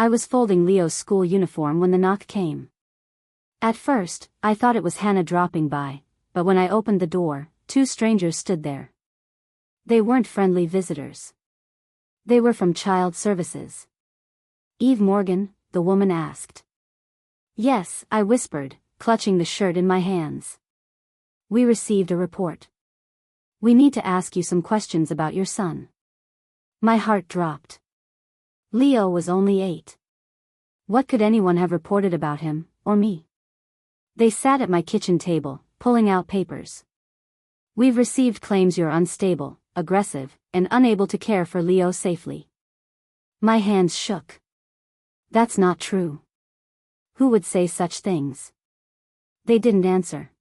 I was folding Leo's school uniform when the knock came. At first, I thought it was Hannah dropping by, but when I opened the door, two strangers stood there. They weren't friendly visitors. They were from Child Services. "Eve Morgan?" the woman asked. "Yes," I whispered, clutching the shirt in my hands. "We received a report. We need to ask you some questions about your son." My heart dropped. Leo was only 8. What could anyone have reported about him, or me? They sat at my kitchen table, pulling out papers. "We've received claims you're unstable, aggressive, and unable to care for Leo safely." My hands shook. "That's not true. Who would say such things?" They didn't answer.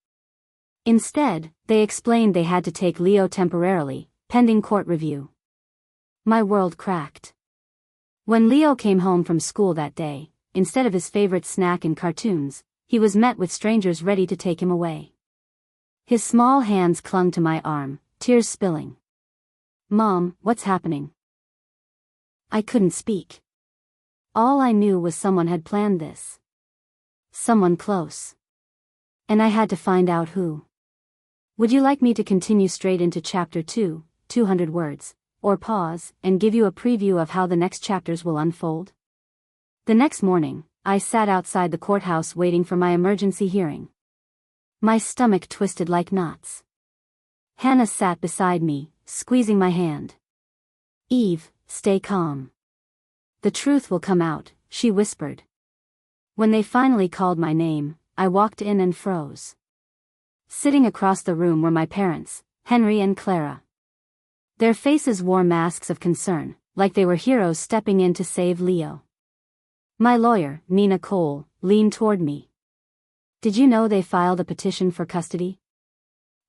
Instead, they explained they had to take Leo temporarily, pending court review. My world cracked. When Leo came home from school that day, instead of his favorite snack and cartoons, he was met with strangers ready to take him away. His small hands clung to my arm, tears spilling. "Mom, what's happening?" I couldn't speak. All I knew was someone had planned this. Someone close. And I had to find out who. Would you like me to continue straight into Chapter 2, 200 words, or pause and give you a preview of how the next chapters will unfold? The next morning, I sat outside the courthouse waiting for my emergency hearing. My stomach twisted like knots. Hannah sat beside me, squeezing my hand. "Eve, stay calm. The truth will come out," she whispered. When they finally called my name, I walked in and froze. Sitting across the room were my parents, Henry and Clara. Their faces wore masks of concern, like they were heroes stepping in to save Leo. My lawyer, Nina Cole, leaned toward me. "Did you know they filed a petition for custody?"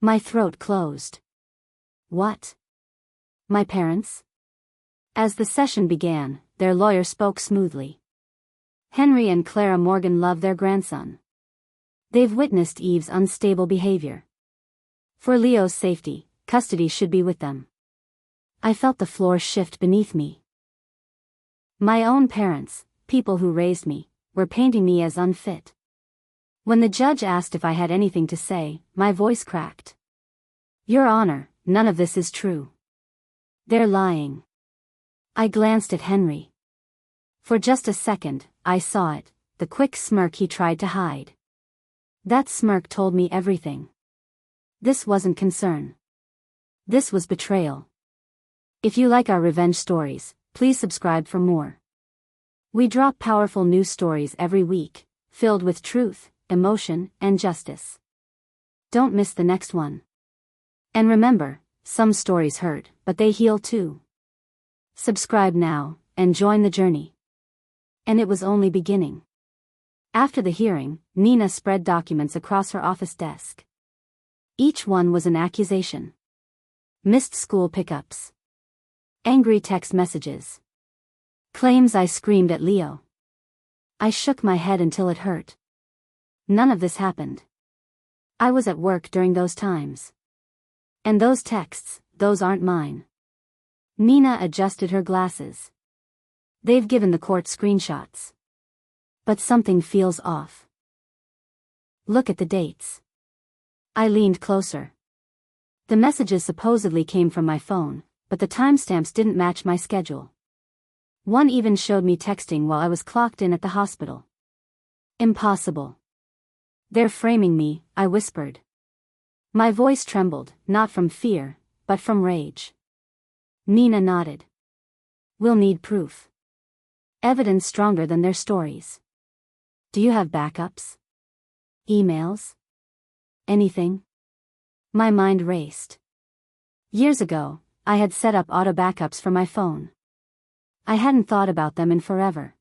My throat closed. "What? My parents?" As the session began, their lawyer spoke smoothly. "Henry and Clara Morgan love their grandson. They've witnessed Eve's unstable behavior. For Leo's safety, custody should be with them." I felt the floor shift beneath me. My own parents, people who raised me, were painting me as unfit. When the judge asked if I had anything to say, my voice cracked. "Your Honor, none of this is true. They're lying." I glanced at Henry. For just a second, I saw it, the quick smirk he tried to hide. That smirk told me everything. This wasn't concern. This was betrayal. If you like our revenge stories, please subscribe for more. We drop powerful news stories every week, filled with truth, emotion, and justice. Don't miss the next one. And remember, some stories hurt, but they heal too. Subscribe now, and join the journey. And it was only beginning. After the hearing, Nina spread documents across her office desk. Each one was an accusation. Missed school pickups. Angry text messages. Claims I screamed at Leo. I shook my head until it hurt. None of this happened. I was at work during those times. And those texts, those aren't mine. Nina adjusted her glasses. They've given the court screenshots. But something feels off. Look at the dates. I leaned closer. The messages supposedly came from my phone, but the timestamps didn't match my schedule. One even showed me texting while I was clocked in at the hospital. Impossible. "They're framing me," I whispered. My voice trembled, not from fear, but from rage. Nina nodded. "We'll need proof. Evidence stronger than their stories. Do you have backups? Emails? Anything?" My mind raced. Years ago, I had set up auto backups for my phone. I hadn't thought about them in forever.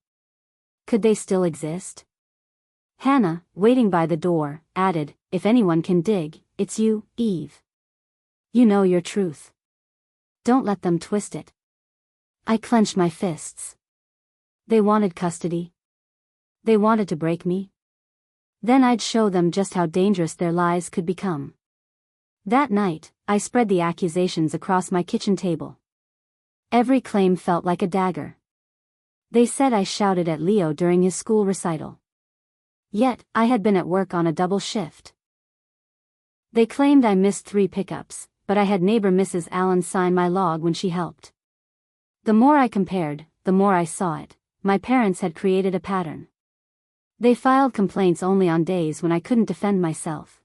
Could they still exist? Hannah, waiting by the door, added, "If anyone can dig, it's you, Eve. You know your truth. Don't let them twist it." I clenched my fists. They wanted custody. They wanted to break me. Then I'd show them just how dangerous their lies could become. That night, I spread the accusations across my kitchen table. Every claim felt like a dagger. They said I shouted at Leo during his school recital. Yet, I had been at work on a double shift. They claimed I missed 3 pickups, but I had neighbor Mrs. Allen sign my log when she helped. The more I compared, the more I saw it. My parents had created a pattern. They filed complaints only on days when I couldn't defend myself.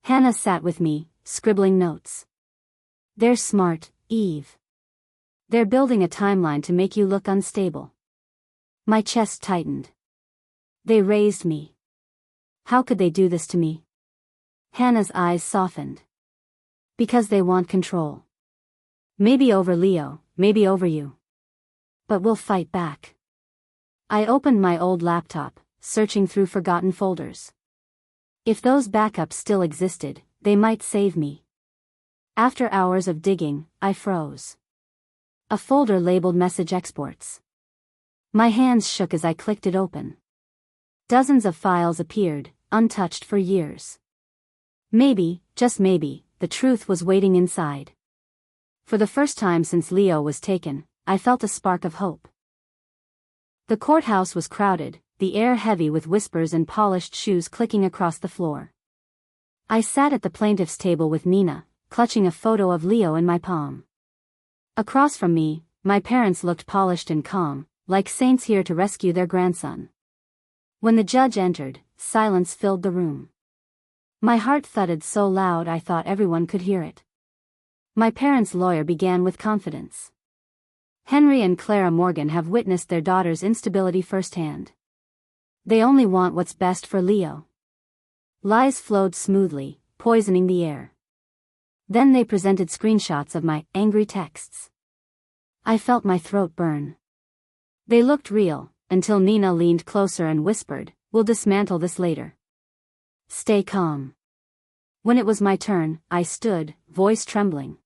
Hannah sat with me, scribbling notes. "They're smart, Eve. They're building a timeline to make you look unstable." My chest tightened. They raised me. How could they do this to me? Hannah's eyes softened. Because they want control. Maybe over Leo, maybe over you. But we'll fight back. I opened my old laptop, searching through forgotten folders. If those backups still existed, they might save me. After hours of digging, I froze. A folder labeled message exports. My hands shook as I clicked it open. Dozens of files appeared, untouched for years. Maybe, just maybe, the truth was waiting inside. For the first time since Leo was taken, I felt a spark of hope. The courthouse was crowded, the air heavy with whispers and polished shoes clicking across the floor. I sat at the plaintiff's table with Nina, clutching a photo of Leo in my palm. Across from me, my parents looked polished and calm, like saints here to rescue their grandson. When the judge entered, silence filled the room. My heart thudded so loud I thought everyone could hear it. My parents' lawyer began with confidence. "Henry and Clara Morgan have witnessed their daughter's instability firsthand. They only want what's best for Leo." Lies flowed smoothly, poisoning the air. Then they presented screenshots of my angry texts. I felt my throat burn. They looked real, until Nina leaned closer and whispered, "We'll dismantle this later. Stay calm." When it was my turn, I stood, voice trembling.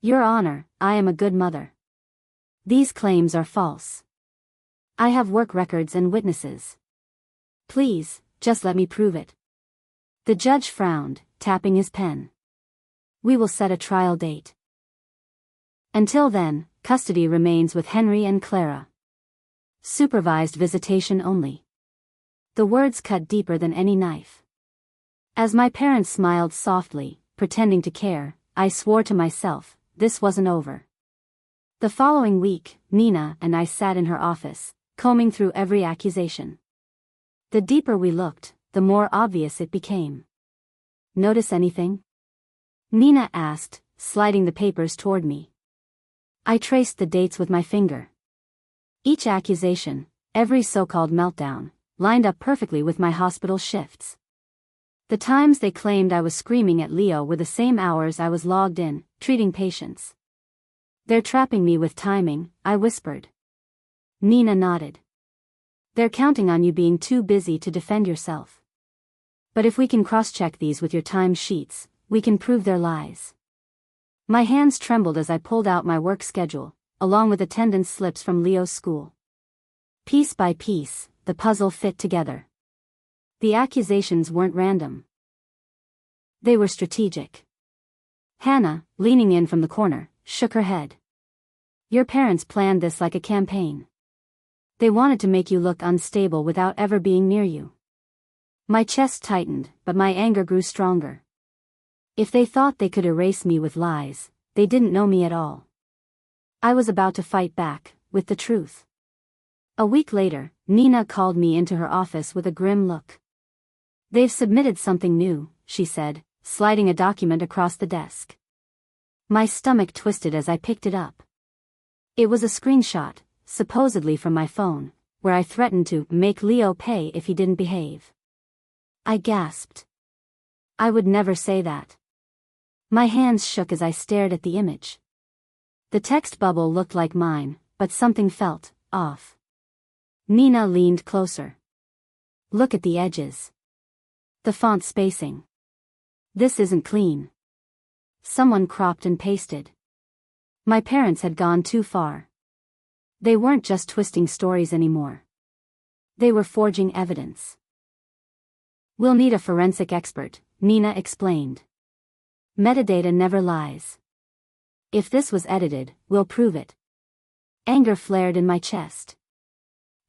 "Your Honor, I am a good mother. These claims are false. I have work records and witnesses. Please, just let me prove it." The judge frowned, tapping his pen. "We will set a trial date. Until then, custody remains with Henry and Clara. Supervised visitation only." The words cut deeper than any knife. As my parents smiled softly, pretending to care, I swore to myself, this wasn't over. The following week, Nina and I sat in her office, combing through every accusation. The deeper we looked, the more obvious it became. "Notice anything?" Nina asked, sliding the papers toward me. I traced the dates with my finger. Each accusation, every so-called meltdown, lined up perfectly with my hospital shifts. The times they claimed I was screaming at Leo were the same hours I was logged in, treating patients. "They're trapping me with timing," I whispered. Nina nodded. "They're counting on you being too busy to defend yourself. But if we can cross-check these with your time sheets, we can prove their lies." My hands trembled as I pulled out my work schedule, along with attendance slips from Leo's school. Piece by piece, the puzzle fit together. The accusations weren't random. They were strategic. Hannah, leaning in from the corner, shook her head. "Your parents planned this like a campaign. They wanted to make you look unstable without ever being near you." My chest tightened, but my anger grew stronger. If they thought they could erase me with lies, they didn't know me at all. I was about to fight back, with the truth. A week later, Nina called me into her office with a grim look. "They've submitted something new," she said, sliding a document across the desk. My stomach twisted as I picked it up. It was a screenshot, supposedly from my phone, where I threatened to make Leo pay if he didn't behave. I gasped. I would never say that. My hands shook as I stared at the image. The text bubble looked like mine, but something felt off. Nina leaned closer. "Look at the edges. The font spacing. This isn't clean. Someone cropped and pasted." My parents had gone too far. They weren't just twisting stories anymore. They were forging evidence. "We'll need a forensic expert," Nina explained. "Metadata never lies. If this was edited, we'll prove it." Anger flared in my chest.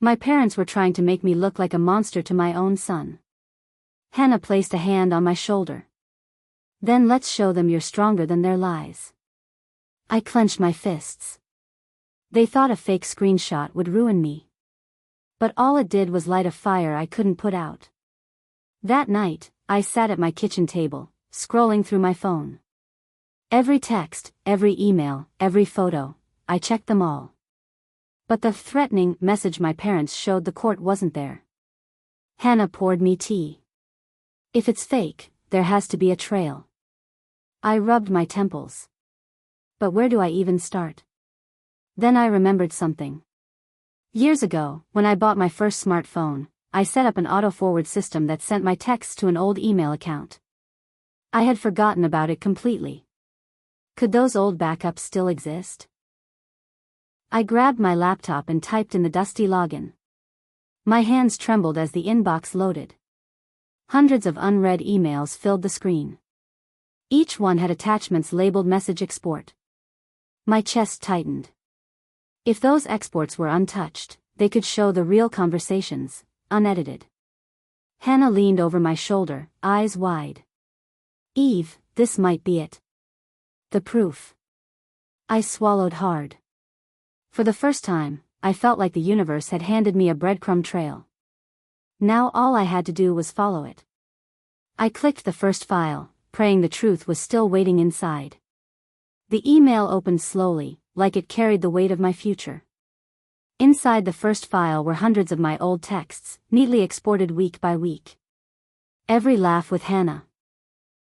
My parents were trying to make me look like a monster to my own son. Hannah placed a hand on my shoulder. Then let's show them you're stronger than their lies. I clenched my fists. They thought a fake screenshot would ruin me. But all it did was light a fire I couldn't put out. That night, I sat at my kitchen table, scrolling through my phone. Every text, every email, every photo, I checked them all. But the threatening message my parents showed the court wasn't there. Hannah poured me tea. If it's fake, there has to be a trail. I rubbed my temples. But where do I even start? Then I remembered something. Years ago, when I bought my first smartphone, I set up an auto-forward system that sent my texts to an old email account. I had forgotten about it completely. Could those old backups still exist? I grabbed my laptop and typed in the dusty login. My hands trembled as the inbox loaded. Hundreds of unread emails filled the screen. Each one had attachments labeled message export. My chest tightened. If those exports were untouched, they could show the real conversations, unedited. Hannah leaned over my shoulder, eyes wide. Eve, this might be it. The proof. I swallowed hard. For the first time, I felt like the universe had handed me a breadcrumb trail. Now all I had to do was follow it. I clicked the first file, praying the truth was still waiting inside. The email opened slowly, like it carried the weight of my future. Inside the first file were hundreds of my old texts, neatly exported week by week. Every laugh with Hannah.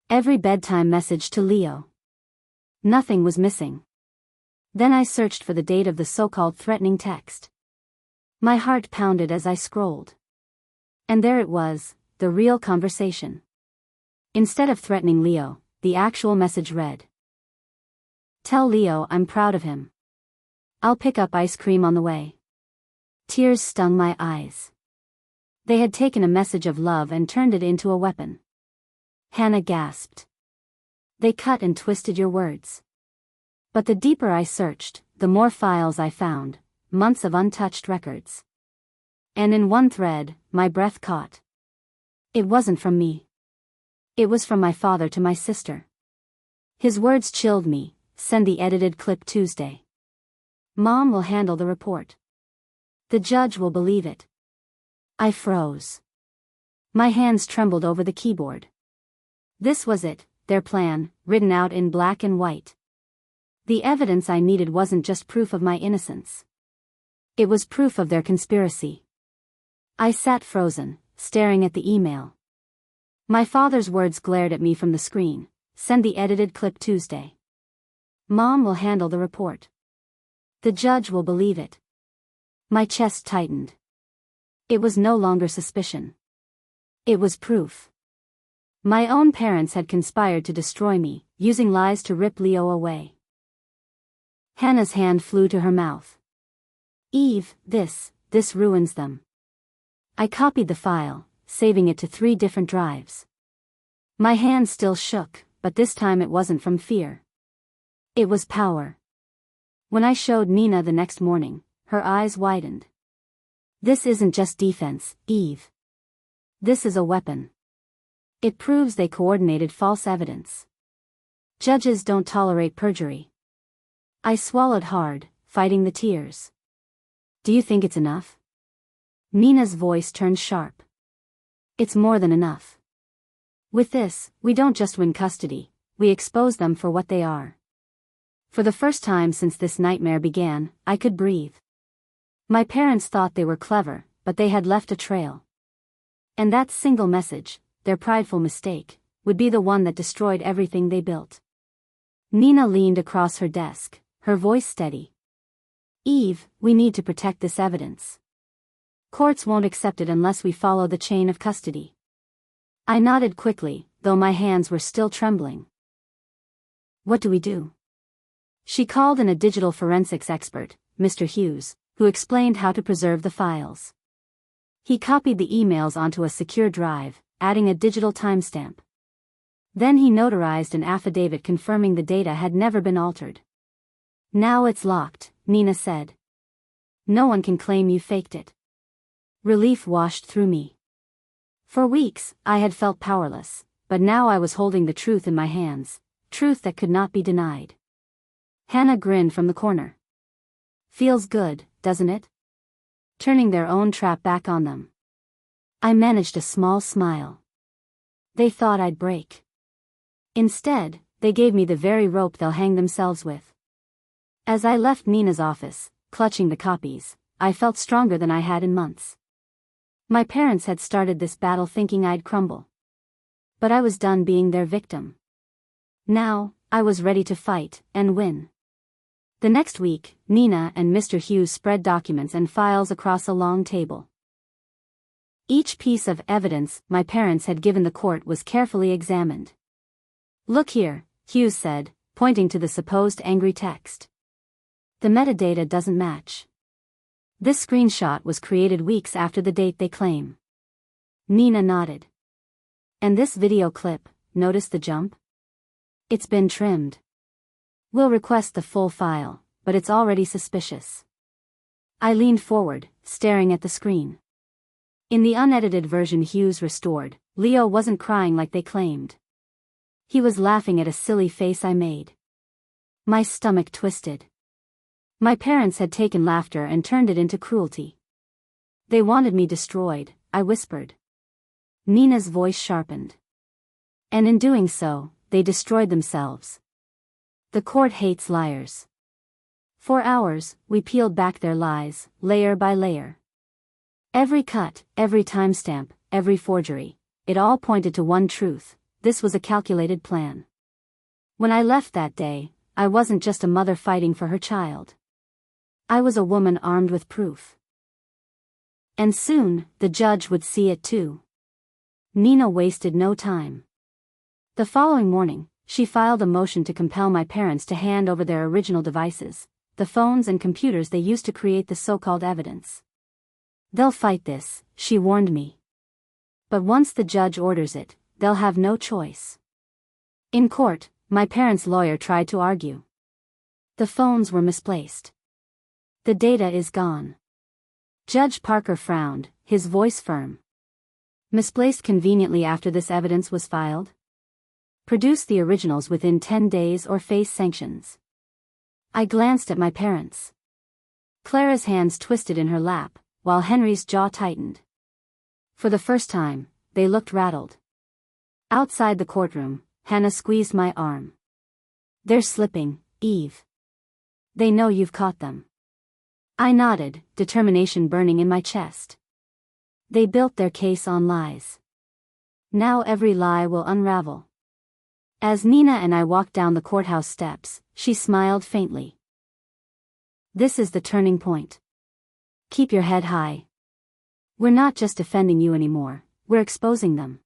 Every bedtime message to Leo. Nothing was missing. Then I searched for the date of the so-called threatening text. My heart pounded as I scrolled. And there it was, the real conversation. Instead of threatening Leo, the actual message read. Tell Leo I'm proud of him. I'll pick up ice cream on the way. Tears stung my eyes. They had taken a message of love and turned it into a weapon. Hannah gasped. They cut and twisted your words. But the deeper I searched, the more files I found, months of untouched records. And in one thread, my breath caught. It wasn't from me. It was from my father to my sister. His words chilled me. Send the edited clip Tuesday. Mom will handle the report. The judge will believe it. I froze. My hands trembled over the keyboard. This was it, their plan, written out in black and white. The evidence I needed wasn't just proof of my innocence. It was proof of their conspiracy. I sat frozen, staring at the email. My father's words glared at me from the screen. Send the edited clip Tuesday. Mom will handle the report. The judge will believe it. My chest tightened. It was no longer suspicion. It was proof. My own parents had conspired to destroy me, using lies to rip Leo away. Hannah's hand flew to her mouth. Eve, this ruins them. I copied the file, saving it to 3 different drives. My hand still shook, but this time it wasn't from fear. It was power. When I showed Nina the next morning, her eyes widened. This isn't just defense, Eve. This is a weapon. It proves they coordinated false evidence. Judges don't tolerate perjury. I swallowed hard, fighting the tears. Do you think it's enough? Nina's voice turned sharp. It's more than enough. With this, we don't just win custody, we expose them for what they are. For the first time since this nightmare began, I could breathe. My parents thought they were clever, but they had left a trail. And that single message, their prideful mistake, would be the one that destroyed everything they built. Nina leaned across her desk, her voice steady. Eve, we need to protect this evidence. Courts won't accept it unless we follow the chain of custody. I nodded quickly, though my hands were still trembling. What do we do? She called in a digital forensics expert, Mr. Hughes, who explained how to preserve the files. He copied the emails onto a secure drive, adding a digital timestamp. Then he notarized an affidavit confirming the data had never been altered. Now it's locked, Nina said. No one can claim you faked it. Relief washed through me. For weeks, I had felt powerless, but now I was holding the truth in my hands, truth that could not be denied. Hannah grinned from the corner. Feels good, doesn't it? Turning their own trap back on them. I managed a small smile. They thought I'd break. Instead, they gave me the very rope they'll hang themselves with. As I left Nina's office, clutching the copies, I felt stronger than I had in months. My parents had started this battle thinking I'd crumble. But I was done being their victim. Now, I was ready to fight, and win. The next week, Nina and Mr. Hughes spread documents and files across a long table. Each piece of evidence my parents had given the court was carefully examined. Look here, Hughes said, pointing to the supposed angry text. The metadata doesn't match. This screenshot was created weeks after the date they claim. Nina nodded. And this video clip, notice the jump? It's been trimmed. We'll request the full file, but it's already suspicious. I leaned forward, staring at the screen. In the unedited version Hughes restored, Leo wasn't crying like they claimed. He was laughing at a silly face I made. My stomach twisted. My parents had taken laughter and turned it into cruelty. They wanted me destroyed, I whispered. Nina's voice sharpened. And in doing so, they destroyed themselves. The court hates liars. For hours, we peeled back their lies, layer by layer. Every cut, every timestamp, every forgery, it all pointed to one truth: this was a calculated plan. When I left that day, I wasn't just a mother fighting for her child. I was a woman armed with proof. And soon, the judge would see it too. Nina wasted no time. The following morning, she filed a motion to compel my parents to hand over their original devices, the phones and computers they used to create the so-called evidence. They'll fight this, she warned me. But once the judge orders it, they'll have no choice. In court, my parents' lawyer tried to argue. The phones were misplaced. The data is gone. Judge Parker frowned, his voice firm. Misplaced conveniently after this evidence was filed? Produce the originals within 10 days or face sanctions. I glanced at my parents. Clara's hands twisted in her lap, while Henry's jaw tightened. For the first time, they looked rattled. Outside the courtroom, Hannah squeezed my arm. They're slipping, Eve. They know you've caught them. I nodded, determination burning in my chest. They built their case on lies. Now every lie will unravel. As Nina and I walked down the courthouse steps, she smiled faintly. This is the turning point. Keep your head high. We're not just defending you anymore, we're exposing them.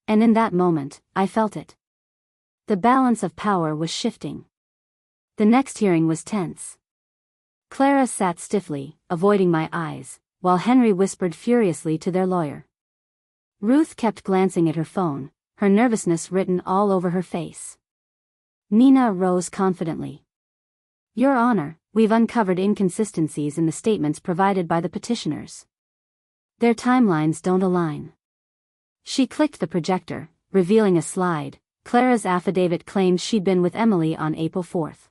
And in that moment, I felt it. The balance of power was shifting. The next hearing was tense. Clara sat stiffly, avoiding my eyes, while Henry whispered furiously to their lawyer. Ruth kept glancing at her phone, her nervousness written all over her face. Nina rose confidently. Your Honor, we've uncovered inconsistencies in the statements provided by the petitioners. Their timelines don't align. She clicked the projector, revealing a slide. Clara's affidavit claimed she'd been with Emily on April 4th.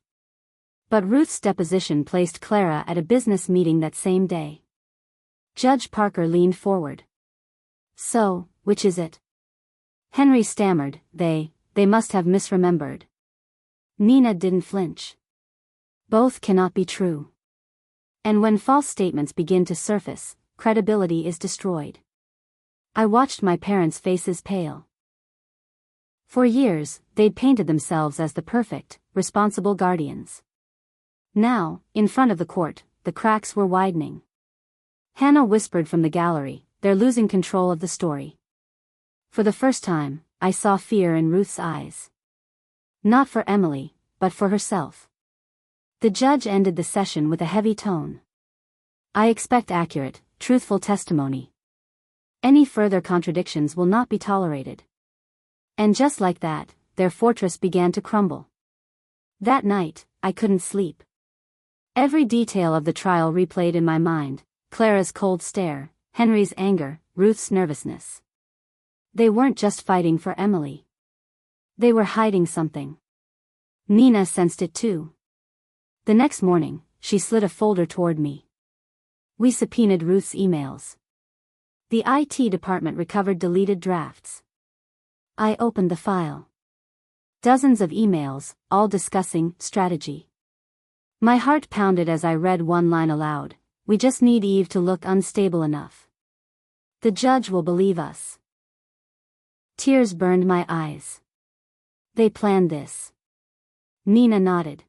But Ruth's deposition placed Clara at a business meeting that same day. Judge Parker leaned forward. So, which is it? Henry stammered, they must have misremembered. Nina didn't flinch. Both cannot be true. And when false statements begin to surface, credibility is destroyed. I watched my parents' faces pale. For years, they'd painted themselves as the perfect, responsible guardians. Now, in front of the court, the cracks were widening. Hannah whispered from the gallery, they're losing control of the story. For the first time, I saw fear in Ruth's eyes. Not for Emily, but for herself. The judge ended the session with a heavy tone. I expect accurate, truthful testimony. Any further contradictions will not be tolerated. And just like that, their fortress began to crumble. That night, I couldn't sleep. Every detail of the trial replayed in my mind: Clara's cold stare, Henry's anger, Ruth's nervousness. They weren't just fighting for Emily. They were hiding something. Nina sensed it too. The next morning, she slid a folder toward me. We subpoenaed Ruth's emails. The IT department recovered deleted drafts. I opened the file. Dozens of emails, all discussing strategy. My heart pounded as I read one line aloud. We just need Eve to look unstable enough. The judge will believe us. Tears burned my eyes. They planned this. Nina nodded.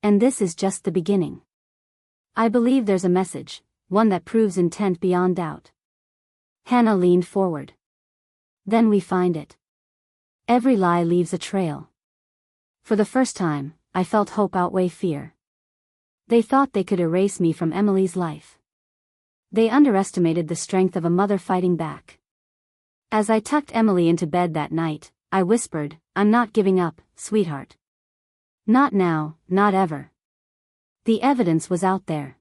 And this is just the beginning. I believe there's a message, one that proves intent beyond doubt. Hannah leaned forward. Then we find it. Every lie leaves a trail. For the first time, I felt hope outweigh fear. They thought they could erase me from Emily's life. They underestimated the strength of a mother fighting back. As I tucked Emily into bed that night, I whispered, "I'm not giving up, sweetheart. Not now, not ever." The evidence was out there.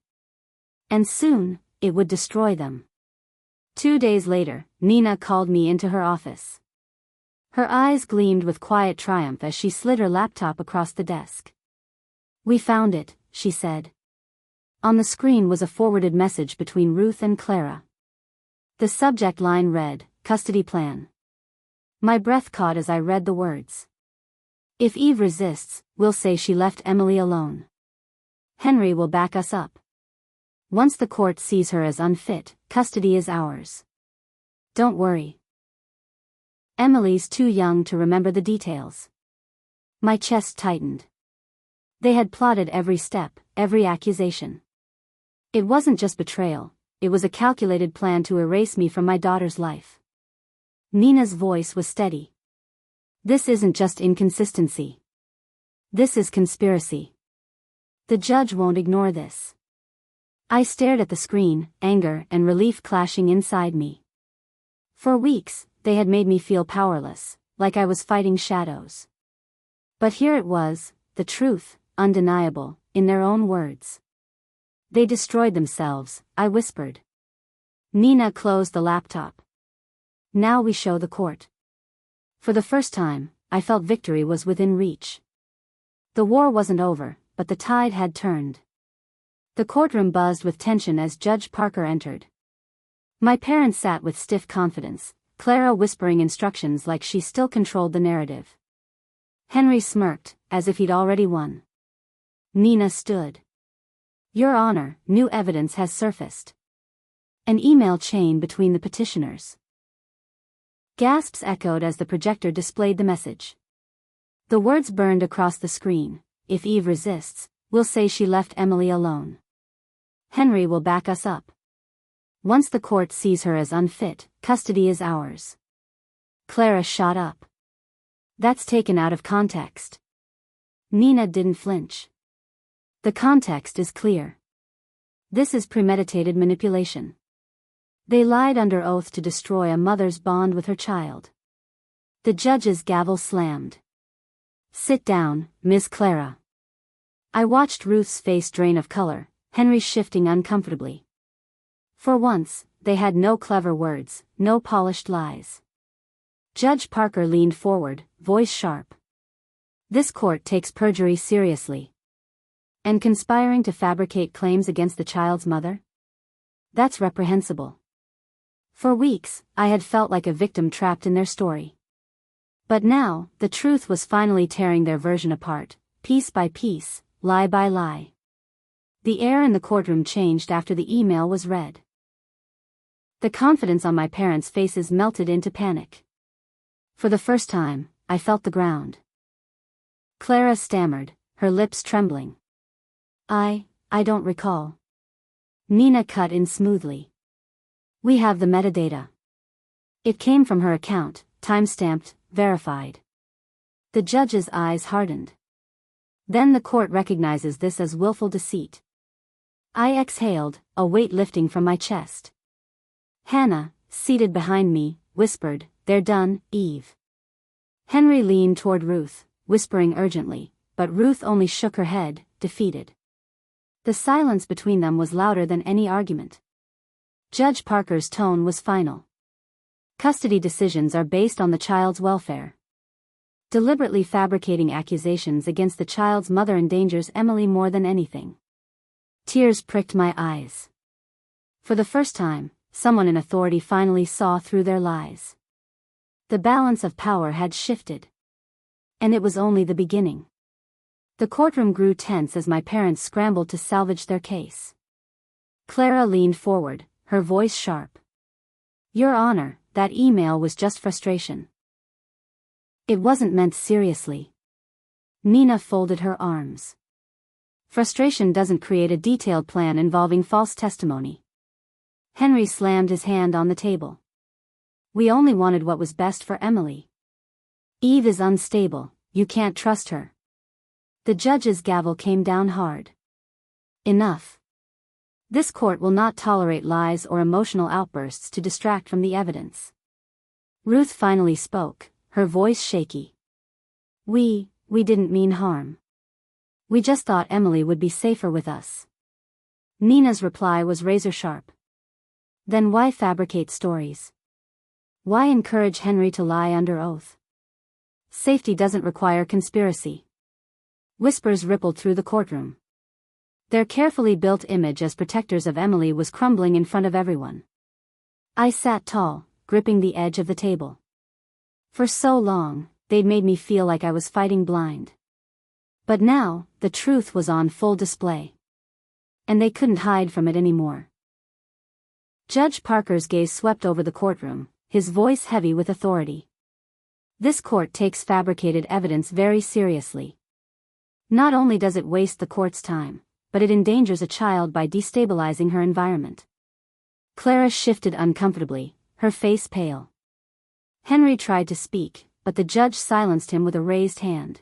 And soon, it would destroy them. 2 days later, Nina called me into her office. Her eyes gleamed with quiet triumph as she slid her laptop across the desk. "We found it," she said. On the screen was a forwarded message between Ruth and Clara. The subject line read, "Custody plan." My breath caught as I read the words. "If Eve resists, we'll say she left Emily alone. Henry will back us up. Once the court sees her as unfit, custody is ours. Don't worry. Emily's too young to remember the details." My chest tightened. They had plotted every step, every accusation. It wasn't just betrayal, it was a calculated plan to erase me from my daughter's life. Nina's voice was steady. "This isn't just inconsistency. This is conspiracy. The judge won't ignore this." I stared at the screen, anger and relief clashing inside me. For weeks, they had made me feel powerless, like I was fighting shadows. But here it was, the truth, undeniable, in their own words. "They destroyed themselves," I whispered. Nina closed the laptop. "Now we show the court." For the first time, I felt victory was within reach. The war wasn't over, but the tide had turned. The courtroom buzzed with tension as Judge Parker entered. My parents sat with stiff confidence, Clara whispering instructions like she still controlled the narrative. Henry smirked, as if he'd already won. Nina stood. "Your Honor, new evidence has surfaced." An email chain between the petitioners. Gasps echoed as the projector displayed the message. The words burned across the screen. "If Eve resists, we'll say she left Emily alone. Henry will back us up. Once the court sees her as unfit, custody is ours." Clara shot up. "That's taken out of context." Nina didn't flinch. "The context is clear. This is premeditated manipulation. They lied under oath to destroy a mother's bond with her child." The judge's gavel slammed. "Sit down, Miss Clara." I watched Ruth's face drain of color, Henry shifting uncomfortably. For once, they had no clever words, no polished lies. Judge Parker leaned forward, voice sharp. "This court takes perjury seriously. And conspiring to fabricate claims against the child's mother? That's reprehensible." For weeks, I had felt like a victim trapped in their story. But now, the truth was finally tearing their version apart, piece by piece, lie by lie. The air in the courtroom changed after the email was read. The confidence on my parents' faces melted into panic. For the first time, I felt the ground. Clara stammered, her lips trembling. I don't recall." Nina cut in smoothly. "We have the metadata. It came from her account, time-stamped, verified." The judge's eyes hardened. "Then the court recognizes this as willful deceit." I exhaled, a weight lifting from my chest. Hannah, seated behind me, whispered, "They're done, Eve." Henry leaned toward Ruth, whispering urgently, but Ruth only shook her head, defeated. The silence between them was louder than any argument. Judge Parker's tone was final. Custody decisions are based on the child's welfare. Deliberately fabricating accusations against the child's mother endangers Emily more than anything. Tears pricked my eyes. For the first time, someone in authority finally saw through their lies. The balance of power had shifted. And it was only the beginning. The courtroom grew tense as my parents scrambled to salvage their case. Clara leaned forward, her voice sharp. Your Honor, that email was just frustration. It wasn't meant seriously. Nina folded her arms. Frustration doesn't create a detailed plan involving false testimony. Henry slammed his hand on the table. We only wanted what was best for Emily. Eve is unstable, you can't trust her. The judge's gavel came down hard. Enough. This court will not tolerate lies or emotional outbursts to distract from the evidence. Ruth finally spoke, her voice shaky. We didn't mean harm. We just thought Emily would be safer with us. Nina's reply was razor sharp. Then why fabricate stories? Why encourage Henry to lie under oath? Safety doesn't require conspiracy. Whispers rippled through the courtroom. Their carefully built image as protectors of Emily was crumbling in front of everyone. I sat tall, gripping the edge of the table. For so long, they'd made me feel like I was fighting blind. But now, the truth was on full display. And they couldn't hide from it anymore. Judge Parker's gaze swept over the courtroom, his voice heavy with authority. This court takes fabricated evidence very seriously. Not only does it waste the court's time, but it endangers a child by destabilizing her environment. Clara shifted uncomfortably, her face pale. Henry tried to speak, but the judge silenced him with a raised hand.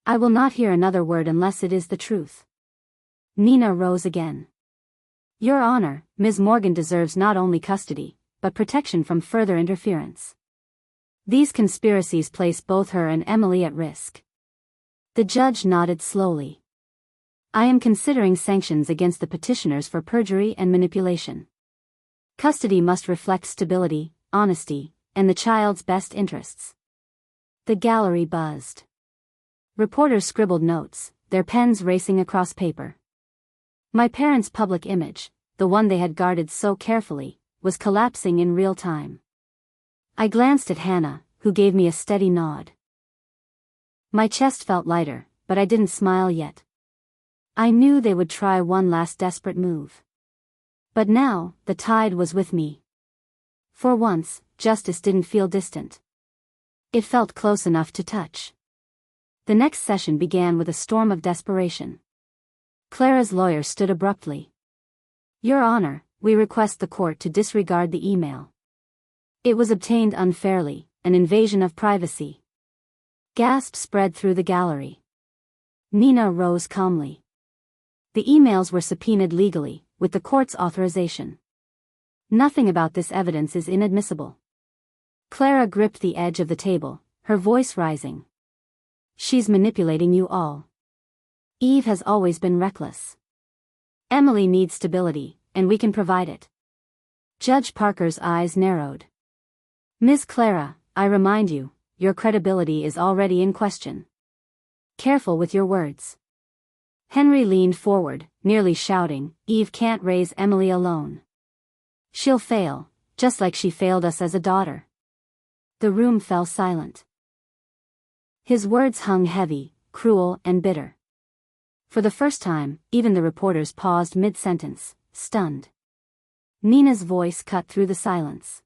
I will not hear another word unless it is the truth. Nina rose again. Your Honor, Ms. Morgan deserves not only custody, but protection from further interference. These conspiracies place both her and Emily at risk. The judge nodded slowly. I am considering sanctions against the petitioners for perjury and manipulation. Custody must reflect stability, honesty, and the child's best interests. The gallery buzzed. Reporters scribbled notes, their pens racing across paper. My parents' public image, the one they had guarded so carefully, was collapsing in real time. I glanced at Hannah, who gave me a steady nod. My chest felt lighter, but I didn't smile yet. I knew they would try one last desperate move. But now, the tide was with me. For once, justice didn't feel distant. It felt close enough to touch. The next session began with a storm of desperation. Clara's lawyer stood abruptly. Your Honor, we request the court to disregard the email. It was obtained unfairly, an invasion of privacy. Gasps spread through the gallery. Nina rose calmly. The emails were subpoenaed legally, with the court's authorization. Nothing about this evidence is inadmissible. Clara gripped the edge of the table, her voice rising. She's manipulating you all. Eve has always been reckless. Emily needs stability, and we can provide it. Judge Parker's eyes narrowed. Ms. Clara, I remind you, your credibility is already in question. Careful with your words. Henry leaned forward, nearly shouting, Eve can't raise Emily alone. She'll fail, just like she failed us as a daughter. The room fell silent. His words hung heavy, cruel and bitter. For the first time, even the reporters paused mid-sentence, stunned. Nina's voice cut through the silence.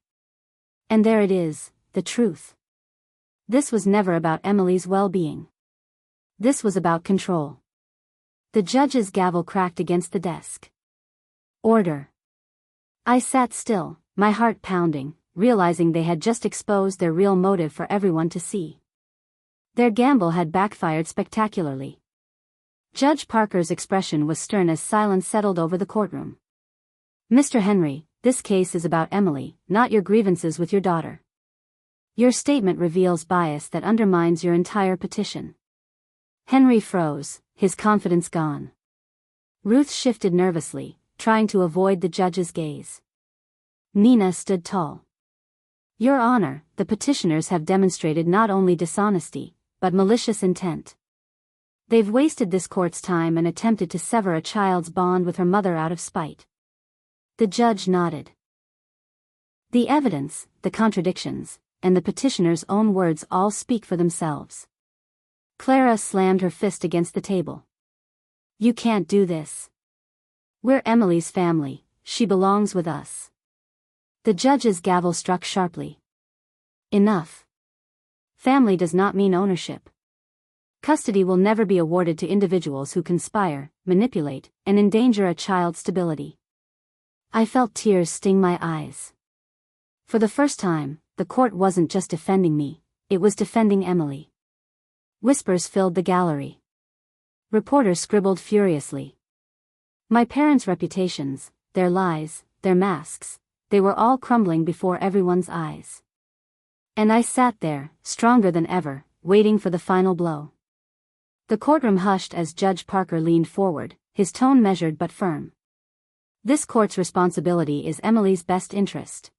And there it is, the truth. This was never about Emily's well-being. This was about control. The judge's gavel cracked against the desk. Order. I sat still, my heart pounding, realizing they had just exposed their real motive for everyone to see. Their gamble had backfired spectacularly. Judge Parker's expression was stern as silence settled over the courtroom. Mr. Henry, this case is about Emily, not your grievances with your daughter. Your statement reveals bias that undermines your entire petition. Henry froze, his confidence gone. Ruth shifted nervously, trying to avoid the judge's gaze. Nina stood tall. Your Honor, the petitioners have demonstrated not only dishonesty, but malicious intent. They've wasted this court's time and attempted to sever a child's bond with her mother out of spite. The judge nodded. The evidence, the contradictions, and the petitioner's own words all speak for themselves. Clara slammed her fist against the table. You can't do this. We're Emily's family, she belongs with us. The judge's gavel struck sharply. Enough. Family does not mean ownership. Custody will never be awarded to individuals who conspire, manipulate, and endanger a child's stability. I felt tears sting my eyes. For the first time, the court wasn't just defending me, it was defending Emily. Whispers filled the gallery. Reporters scribbled furiously. My parents' reputations, their lies, their masks, they were all crumbling before everyone's eyes. And I sat there, stronger than ever, waiting for the final blow. The courtroom hushed as Judge Parker leaned forward, his tone measured but firm. This court's responsibility is Emily's best interest.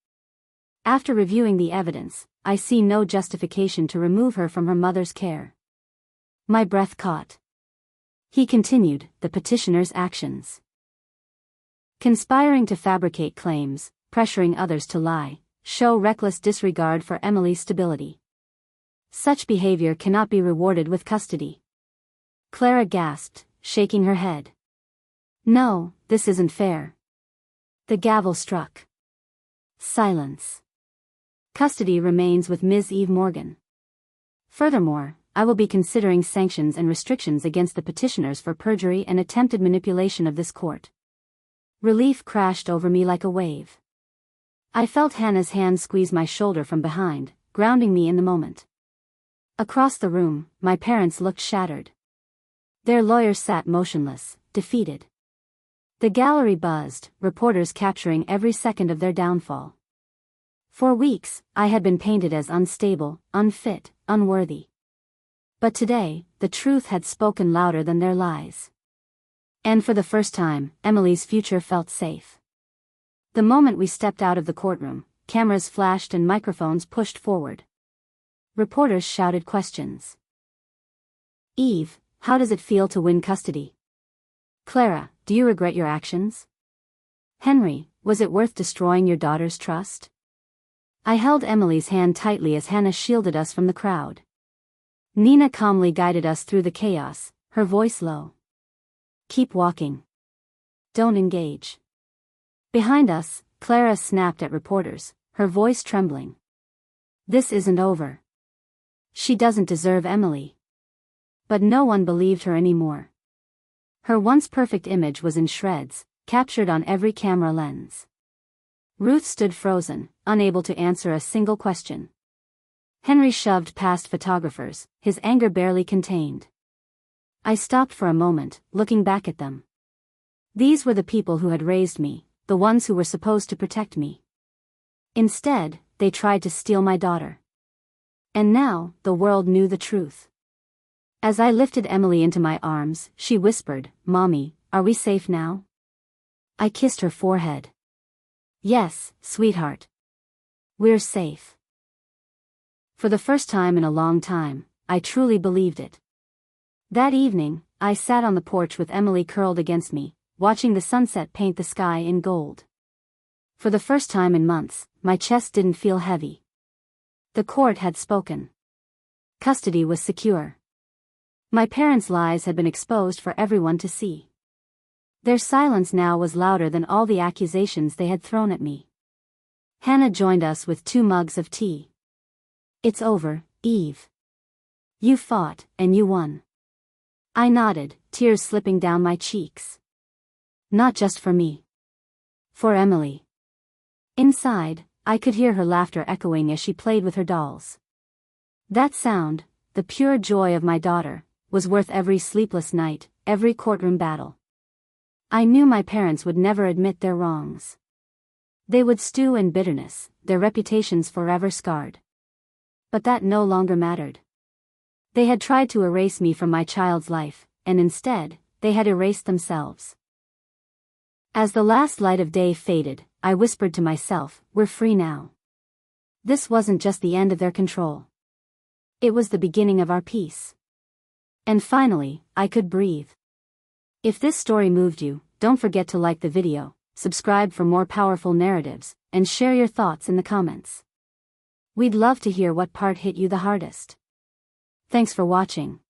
After reviewing the evidence, I see no justification to remove her from her mother's care. My breath caught. He continued, the petitioner's actions. Conspiring to fabricate claims, pressuring others to lie, show reckless disregard for Emily's stability. Such behavior cannot be rewarded with custody. Clara gasped, shaking her head. No, this isn't fair. The gavel struck. Silence. Custody remains with Ms. Eve Morgan. Furthermore, I will be considering sanctions and restrictions against the petitioners for perjury and attempted manipulation of this court. Relief crashed over me like a wave. I felt Hannah's hand squeeze my shoulder from behind, grounding me in the moment. Across the room, my parents looked shattered. Their lawyers sat motionless, defeated. The gallery buzzed, reporters capturing every second of their downfall. For weeks, I had been painted as unstable, unfit, unworthy. But today, the truth had spoken louder than their lies. And for the first time, Emily's future felt safe. The moment we stepped out of the courtroom, cameras flashed and microphones pushed forward. Reporters shouted questions. Eve, how does it feel to win custody? Clara, do you regret your actions? Henry, was it worth destroying your daughter's trust? I held Emily's hand tightly as Hannah shielded us from the crowd. Nina calmly guided us through the chaos, her voice low. Keep walking. Don't engage. Behind us, Clara snapped at reporters, her voice trembling. This isn't over. She doesn't deserve Emily. But no one believed her anymore. Her once perfect image was in shreds, captured on every camera lens. Ruth stood frozen, unable to answer a single question. Henry shoved past photographers, his anger barely contained. I stopped for a moment, looking back at them. These were the people who had raised me, the ones who were supposed to protect me. Instead, they tried to steal my daughter. And now, the world knew the truth. As I lifted Emily into my arms, she whispered, "Mommy, are we safe now?" I kissed her forehead. Yes, sweetheart. We're safe. For the first time in a long time, I truly believed it. That evening, I sat on the porch with Emily curled against me, watching the sunset paint the sky in gold. For the first time in months, my chest didn't feel heavy. The court had spoken. Custody was secure. My parents' lies had been exposed for everyone to see. Their silence now was louder than all the accusations they had thrown at me. Hannah joined us with 2 mugs of tea. It's over, Eve. You fought, and you won. I nodded, tears slipping down my cheeks. Not just for me. For Emily. Inside, I could hear her laughter echoing as she played with her dolls. That sound, the pure joy of my daughter, was worth every sleepless night, every courtroom battle. I knew my parents would never admit their wrongs. They would stew in bitterness, their reputations forever scarred. But that no longer mattered. They had tried to erase me from my child's life, and instead, they had erased themselves. As the last light of day faded, I whispered to myself, we're free now. This wasn't just the end of their control. It was the beginning of our peace. And finally, I could breathe. If this story moved you, don't forget to like the video, subscribe for more powerful narratives, and share your thoughts in the comments. We'd love to hear what part hit you the hardest. Thanks for watching.